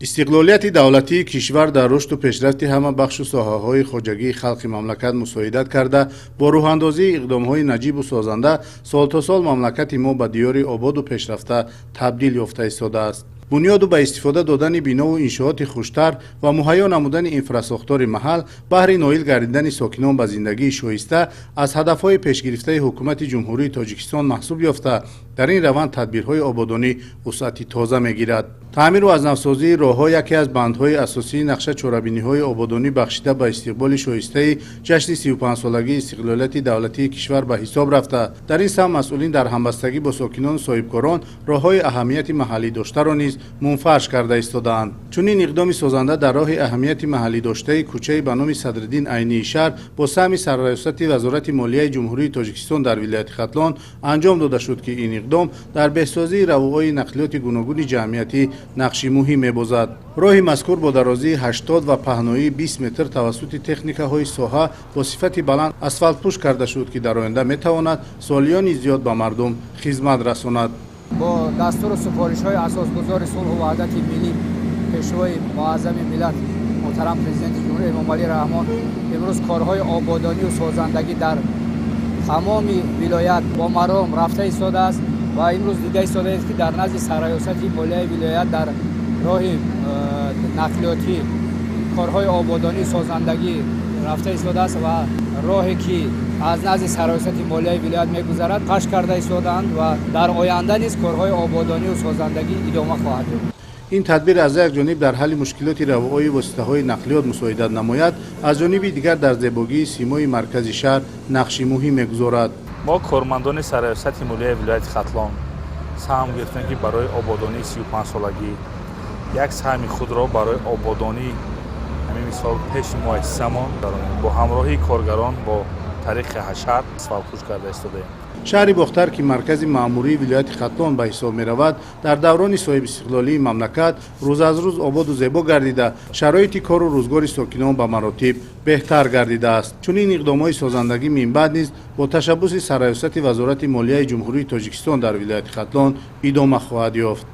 استقلالیت دولتی کشور در رشد و پیشرفت همه بخش و ساحه‌های خوجگی خلق مملکت مساعدت کرده با راه اندازی اقدام‌های نجیب و سازنده سال تا سال مملکت ما به دیاری آباد و پیشرفته تبدیل یافته ایستاده است. بنیاد و به استفاده دادن بنا و انشاءات خوشتر و مهیا نمودن انفراساختار محل بهر نایل گردیدن ساکنان به زندگی شایسته از هدفهای پیشگرفته حکومت جمهوری تاجیکستان محسوب یافته در این روند تدبیرهای آبادانی وسعت تازه میگیرد. تعمیر و ازنوسازی راه‌ها یکی از بندهای اساسی نقشه چورابینی‌های آبادانی بخشیده به استقبال شایسته جشن 35 سالگی استقلالیت دولتی کشور به حساب رفته. در این سهم مسئولین در همبستگی با ساکنان صاحبکاران راه‌های اهمیت محلی داشته را نیز منفعش کرده ایستادند. چنین اقدام سازنده در راه اهمیت محلی داشته کوچه به نام صدرالدین عینی شهر با سهم سرریاست وزارت مالیه جمهوری تاجیکستان در ولایت ختلان انجام داده شد که این اقدام در بهسازی روابط نقلیات گوناگون جمعیتی نقشی مهم می‌بازد. راه مذکور با درازی 80 و پهنایی 20 متر توسط تکنیک‌های ساحه با صفت بلند اسفالت پوش کرده شد که در آینده می‌تواند سالیانی زیاد به مردم خدمت رساند. با دستور و سفارش‌های اساسگذار صلح و وحدت ملی پیشوای معظم ملت محترم پرزیدنت جمهوری امام علی رحمان امروز کارهای آبادانی و سازندگی در تمام ولایت با مرام رفته ایستاده است و امروز دیده ایستاده است که در نزد سرریاست مالیه ولایت در راه نقلیاتی کارهای آبادانی سازندگی رفته ایستاده است و راهی که از نزد سرریاست مالیه ولایت میگذرد پخش کرده ایستادند و در آینده نیز کارهای آبادانی و سازندگی ادامه خواهد یافت. این تدبیر از یک جانب در حل مشکلات روایی واسطه‌های نقلیات مساعدت نماید، از جانب دیگر در زیبایی سیمای مرکز شهر نقشی مهم می‌گذارد. ما کارمندان سرریاست مالیه ولایت ختلان سهم گرفتیم که برای آبادانی 35 سالگی یک سهم خود را برای آبادانی همین مثال پیش مؤسسه‌مان با همراهی کارگران با تاریخ حشر اسفالت پوش کرده ایستاده. شهر باختر که مرکز مأموری ولایت ختلان به حساب می رود در دوران صاحب استقلالی مملکت روز از روز آباد و زیبا گردیده شرایط کار و روزگار ساکنان به مراتب بهتر گردیده است. چنین اقدامات سازندگی من بعد نیز با تشبث سرریاست وزارت مالیه جمهوری تاجیکستان در ولایت ختلان ادامه خواهد یافت.